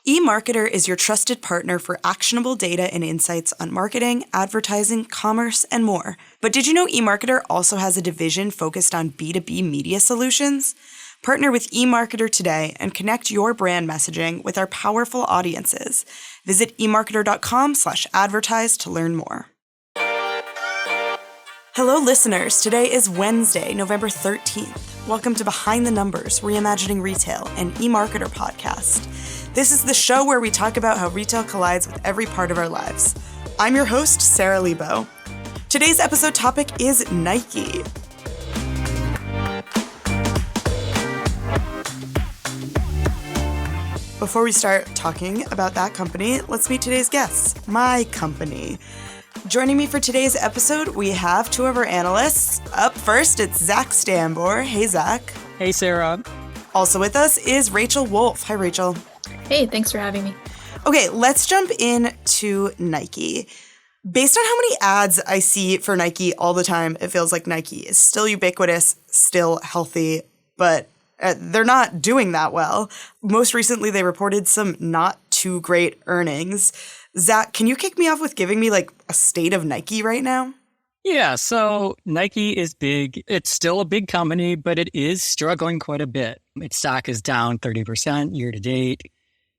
EMARKETER is your trusted partner for actionable data and insights on marketing, advertising, commerce, and more. But did you know EMARKETER also has a division focused on B2B media solutions? Partner with eMarketer today and connect your brand messaging with our powerful audiences. Visit emarketer.com/advertise to learn more. Hello, listeners. Today is Wednesday, November 13th. Welcome to Behind the Numbers, Reimagining Retail, an eMarketer podcast. This is the show where we talk about how retail collides with every part of our lives. I'm your host, Sara Lebow. Today's episode topic is Nike. Before we start talking about that company, let's meet today's guests, my company. Joining me for today's episode, we have two of our analysts. Up first, it's Zach Stambor. Hey, Zach. Hey, Sarah. Also with us is Rachel Wolff. Hi, Rachel. Hey, thanks for having me. Okay, let's jump into Nike. Based on how many ads I see for Nike all the time, it feels like Nike is still ubiquitous, still healthy, but they're not doing that well. Most recently, they reported some not too great earnings. Zach, can you kick me off with giving me like a state of Nike right now? Yeah, so Nike is big. It's still a big company, but it is struggling quite a bit. Its stock is down 30% year to date.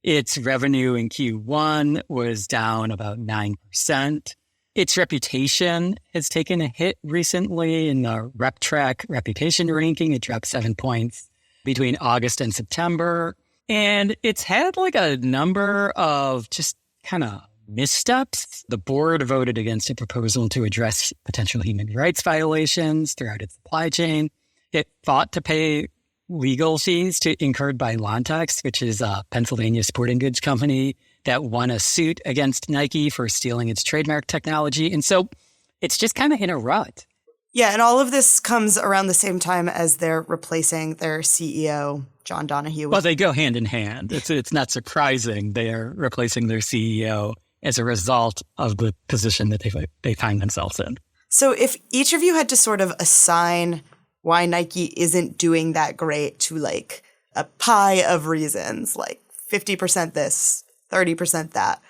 Its revenue in Q1 was down about 9%. Its reputation has taken a hit recently in the RepTrak reputation ranking. It dropped 7 points between August and September. And it's had like a number of just kind of missteps. The board voted against a proposal to address potential human rights violations throughout its supply chain. It fought to pay legal fees incurred by Lontex, which is a Pennsylvania sporting goods company that won a suit against Nike for stealing its trademark technology. And so it's just kind of in a rut. Yeah, and all of this comes around the same time as they're replacing their CEO, John Donahue. Well, they go hand in hand. It's not surprising they are replacing their CEO as a result of the position that they find themselves in. So if each of you had to sort of assign why Nike isn't doing that great to like a pie of reasons, like 50% this, 30% that,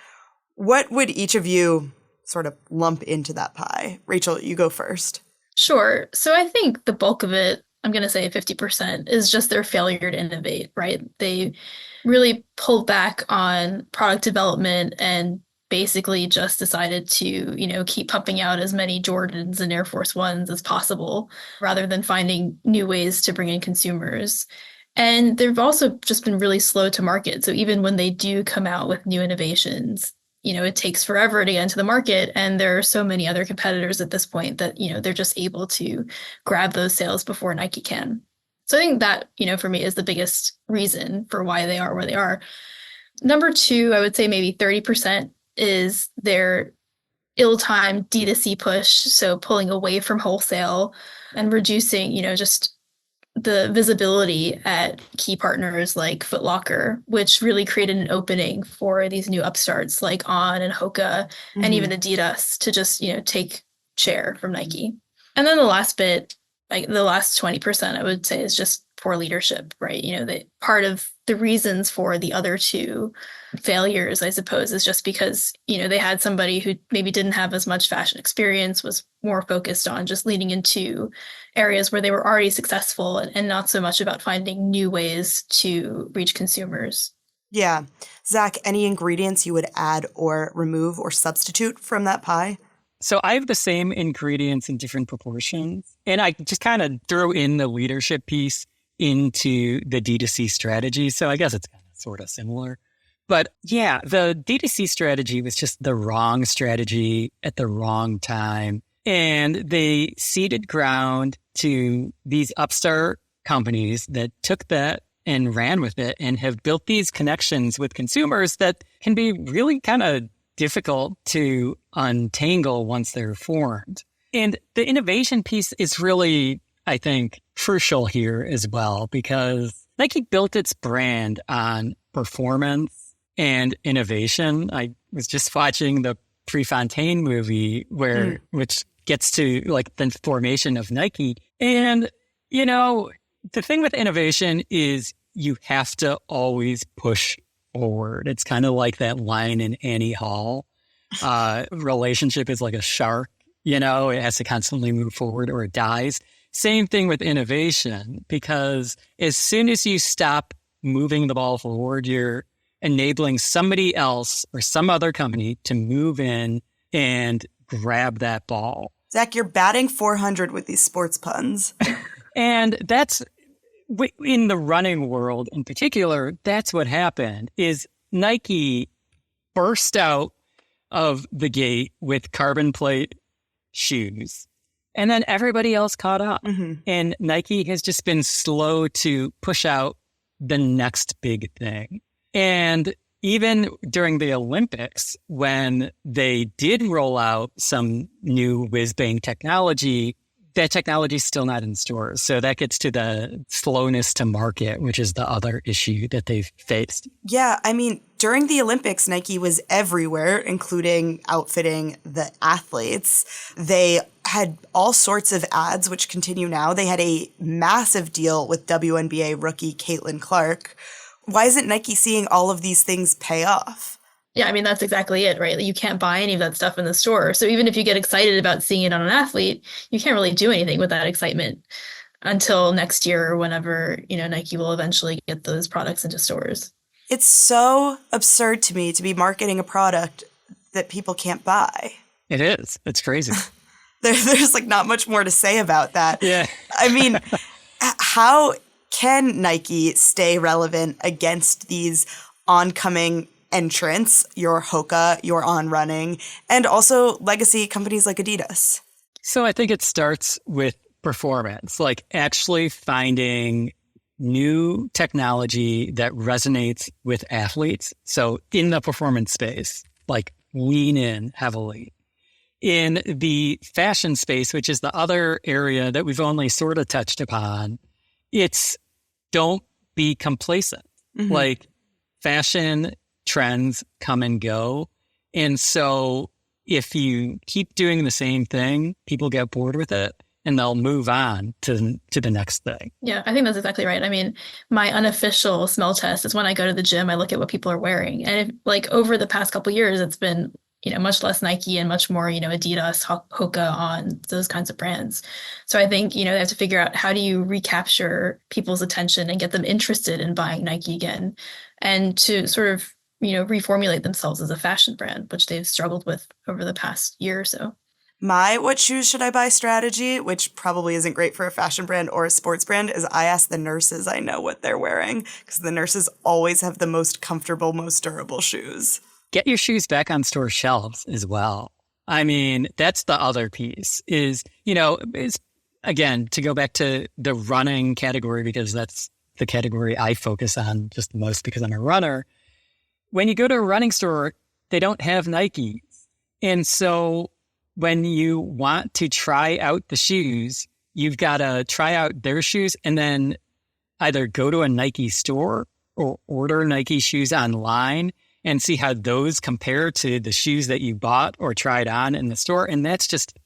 what would each of you sort of lump into that pie? Rachel, you go first. Sure. So I think the bulk of it, I'm going to say 50%, is just their failure to innovate, right? They really pulled back on product development and basically just decided to, keep pumping out as many Jordans and Air Force Ones as possible, rather than finding new ways to bring in consumers. And they've also just been really slow to market. So even when they do come out with new innovations, it takes forever to get into the market. And there are so many other competitors at this point that, they're just able to grab those sales before Nike can. So I think that, for me is the biggest reason for why they are where they are. Number two, I would say maybe 30% is their ill-timed D2C push. So pulling away from wholesale and reducing, just the visibility at key partners like Foot Locker, which really created an opening for these new upstarts like On and Hoka and even Adidas to just, take share from Nike. And then the last bit, like the last 20%, I would say is just poor leadership, right? That part of the reasons for the other two failures, I suppose, is just because, they had somebody who maybe didn't have as much fashion experience, was more focused on just leaning into areas where they were already successful and not so much about finding new ways to reach consumers. Yeah. Zach, any ingredients you would add or remove or substitute from that pie? So I have the same ingredients in different proportions. And I just kind of throw in the leadership piece into the D2C strategy. So I guess it's kind of sort of similar. But yeah, the D2C strategy was just the wrong strategy at the wrong time. And they ceded ground to these upstart companies that took that and ran with it and have built these connections with consumers that can be really kind of difficult to untangle once they're formed. And the innovation piece is really, I think, crucial here as well, because Nike built its brand on performance and innovation. I was just watching the Prefontaine movie which gets to like the formation of Nike. And, the thing with innovation is you have to always push forward. It's kind of like that line in Annie Hall. Relationship is like a shark, it has to constantly move forward or it dies. Same thing with innovation, because as soon as you stop moving the ball forward, you're enabling somebody else or some other company to move in and grab that ball. Zach, you're batting 400 with these sports puns. And that's in the running world in particular. That's what happened is Nike burst out of the gate with carbon plate shoes. And then everybody else caught up. Mm-hmm. And Nike has just been slow to push out the next big thing. And even during the Olympics, when they did roll out some new whiz-bang technology, that technology is still not in stores. So that gets to the slowness to market, which is the other issue that they've faced. Yeah, I mean, during the Olympics, Nike was everywhere, including outfitting the athletes. They had all sorts of ads, which continue now. They had a massive deal with WNBA rookie Caitlin Clark. Why isn't Nike seeing all of these things pay off? Yeah, I mean, that's exactly it, right? You can't buy any of that stuff in the store. So even if you get excited about seeing it on an athlete, you can't really do anything with that excitement until next year or whenever, Nike will eventually get those products into stores. It's so absurd to me to be marketing a product that people can't buy. It is. It's crazy. There's like not much more to say about that. Yeah. I mean, how can Nike stay relevant against these oncoming entrants, your Hoka, your On Running, and also legacy companies like Adidas? So I think it starts with performance, like actually finding new technology that resonates with athletes. So in the performance space, like lean in heavily. In the fashion space, which is the other area that we've only sort of touched upon, it's don't be complacent. Mm-hmm. Like fashion trends come and go. And so if you keep doing the same thing, people get bored with it and they'll move on to the next thing. Yeah, I think that's exactly right. I mean, my unofficial smell test is when I go to the gym, I look at what people are wearing. And over the past couple of years, it's been, much less Nike and much more, Adidas, Hoka, On, those kinds of brands. So I think, they have to figure out how do you recapture people's attention and get them interested in buying Nike again, and to sort of reformulate themselves as a fashion brand, which they've struggled with over the past year or so. My what shoes should I buy strategy, which probably isn't great for a fashion brand or a sports brand, is I ask the nurses I know what they're wearing, because the nurses always have the most comfortable, most durable shoes. Get your shoes back on store shelves as well. I mean, that's the other piece is, again, to go back to the running category, because that's the category I focus on just the most because I'm a runner. When you go to a running store, they don't have Nikes. And so when you want to try out the shoes, you've got to try out their shoes and then either go to a Nike store or order Nike shoes online and see how those compare to the shoes that you bought or tried on in the store. And that's just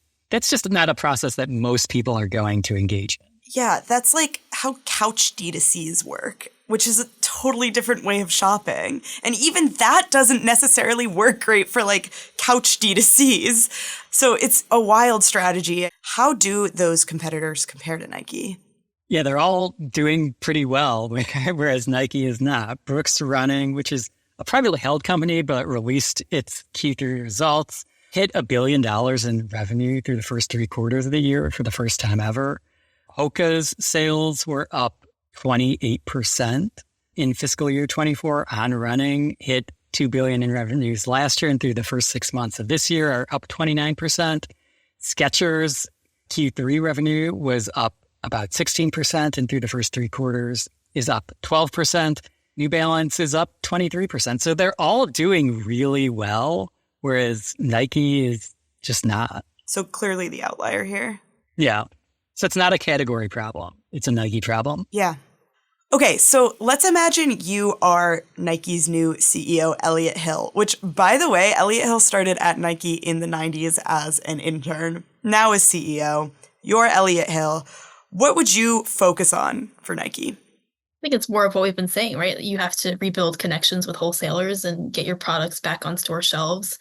not a process that most people are going to engage in. Yeah, that's like how couch D2Cs work, which is a totally different way of shopping. And even that doesn't necessarily work great for like couch D2Cs. So it's a wild strategy. How do those competitors compare to Nike? Yeah, they're all doing pretty well, whereas Nike is not. Brooks Running, which is a privately held company, but released its Q3 results, hit $1 billion in revenue through the first 3 quarters of the year for the first time ever. Hoka's sales were up 28% in fiscal year 24. On Running hit $2 billion in revenues last year, and through the first 6 months of this year are up 29%. Skechers Q3 revenue was up about 16%, and through the first 3 quarters is up 12%. New Balance is up 23%. So they're all doing really well, whereas Nike is just not. So clearly the outlier here. Yeah. So it's not a category problem. It's a Nike problem. Yeah. Okay, so let's imagine you are Nike's new CEO, Elliott Hill, which, by the way, Elliott Hill started at Nike in the 90s as an intern, now as CEO. You're Elliott Hill. What would you focus on for Nike? I think it's more of what we've been saying, right? You have to rebuild connections with wholesalers and get your products back on store shelves.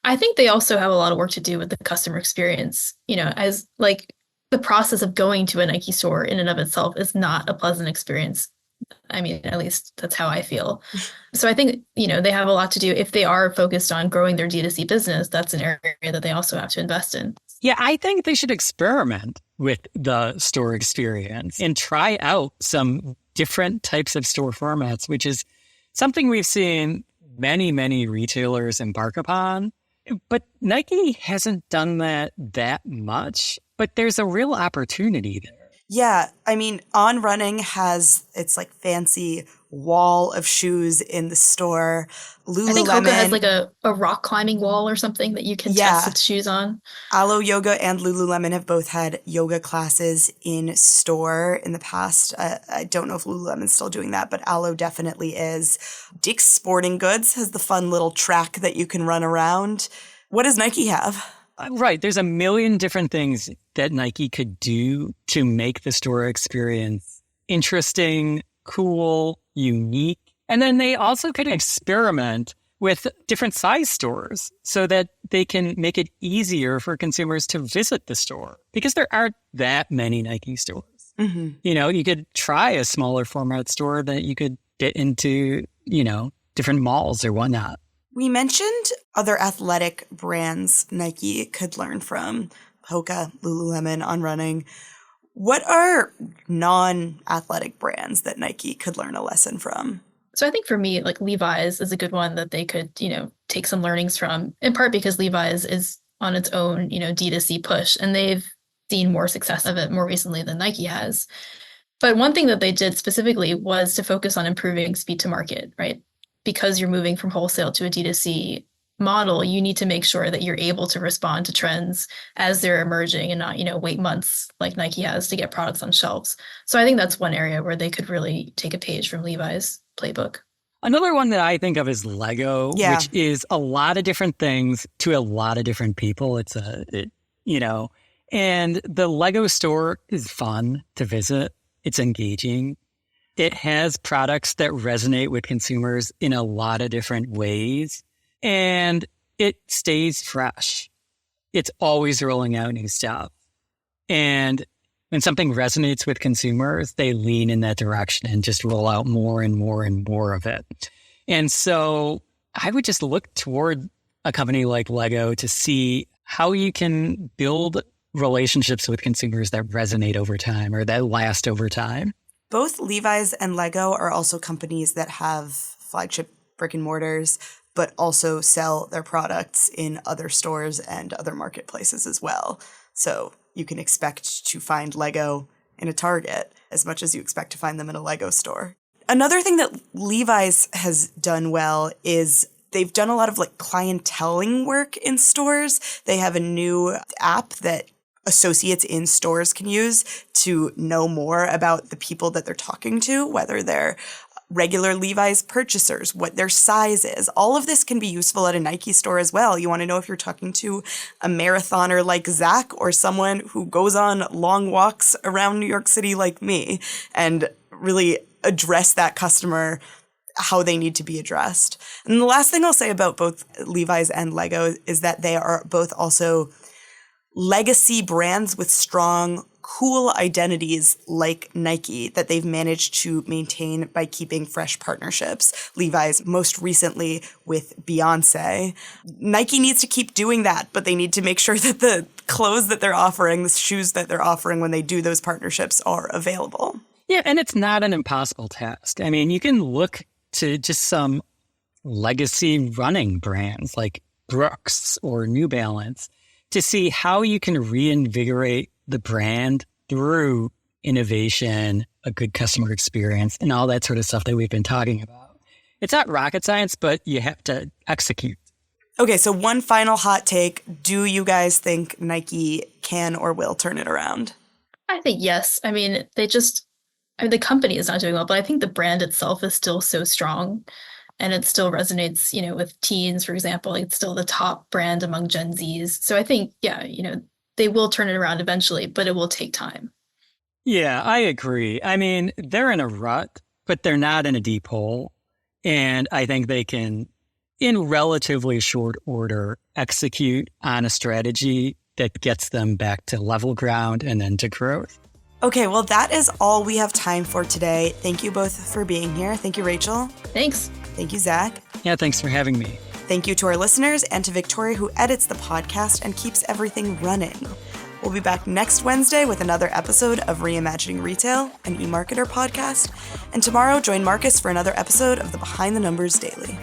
I think they also have a lot of work to do with the customer experience, as like the process of going to a Nike store in and of itself is not a pleasant experience. I mean, at least that's how I feel. So I think, they have a lot to do. If they are focused on growing their D2C business, that's an area that they also have to invest in. Yeah, I think they should experiment with the store experience and try out some different types of store formats, which is something we've seen many, many retailers embark upon. But Nike hasn't done that much, but there's a real opportunity there. Yeah, I mean, On Running has its like fancy wall of shoes in the store. Lululemon, I think Hoka has like a rock climbing wall or something that you can test its shoes on. Alo Yoga and Lululemon have both had yoga classes in store in the past. I don't know if Lululemon's still doing that, but Alo definitely is. Dick's Sporting Goods has the fun little track that you can run around. What does Nike have? Right. There's a million different things that Nike could do to make the store experience interesting, cool, unique. And then they also could experiment with different size stores so that they can make it easier for consumers to visit the store because there aren't that many Nike stores. Mm-hmm. You could try a smaller format store that you could get into, different malls or whatnot. We mentioned other athletic brands Nike could learn from, Hoka, Lululemon, On Running. What are non-athletic brands that Nike could learn a lesson from? So I think for me, like Levi's is a good one that they could, take some learnings from, in part because Levi's is on its own, D2C push, and they've seen more success of it more recently than Nike has. But one thing that they did specifically was to focus on improving speed to market, right? Because you're moving from wholesale to a D2C model, you need to make sure that you're able to respond to trends as they're emerging and not, wait months like Nike has to get products on shelves. So I think that's one area where they could really take a page from Levi's playbook. Another one that I think of is Lego, which is a lot of different things to a lot of different people. And the Lego store is fun to visit. It's engaging. It has products that resonate with consumers in a lot of different ways, and it stays fresh. It's always rolling out new stuff. And when something resonates with consumers, they lean in that direction and just roll out more and more and more of it. And so I would just look toward a company like Lego to see how you can build relationships with consumers that resonate over time or that last over time. Both Levi's and Lego are also companies that have flagship brick and mortars, but also sell their products in other stores and other marketplaces as well. So you can expect to find Lego in a Target as much as you expect to find them in a Lego store. Another thing that Levi's has done well is they've done a lot of like clienteling work in stores. They have a new app that associates in stores can use to know more about the people that they're talking to, whether they're regular Levi's purchasers, what their size is. All of this can be useful at a Nike store as well. You want to know if you're talking to a marathoner like Zach or someone who goes on long walks around New York City like me, and really address that customer how they need to be addressed. And the last thing I'll say about both Levi's and Lego is that they are both also legacy brands with strong, cool identities like Nike that they've managed to maintain by keeping fresh partnerships. Levi's most recently with Beyonce. Nike needs to keep doing that, but they need to make sure that the clothes that they're offering, the shoes that they're offering when they do those partnerships are available. Yeah, and it's not an impossible task. I mean, you can look to just some legacy running brands like Brooks or New Balance to see how you can reinvigorate the brand through innovation, a good customer experience, and all that sort of stuff that we've been talking about. It's not rocket science, but you have to execute. Okay, so one final hot take. Do you guys think Nike can or will turn it around? I think yes. I mean, the company is not doing well, but I think the brand itself is still so strong. And it still resonates, with teens, for example. Like it's still the top brand among Gen Zs. So I think, they will turn it around eventually, but it will take time. Yeah, I agree. I mean, they're in a rut. but they're not in a deep hole. And I think they can, in relatively short order, execute on a strategy that gets them back to level ground and then to growth. Okay, well, that is all we have time for today. Thank you both for being here. Thank you, Rachel. Thanks. Thank you, Zach. Yeah, thanks for having me. Thank you to our listeners and to Victoria, who edits the podcast and keeps everything running. We'll be back next Wednesday with another episode of Reimagining Retail, an eMarketer podcast. And tomorrow, join Marcus for another episode of the Behind the Numbers Daily.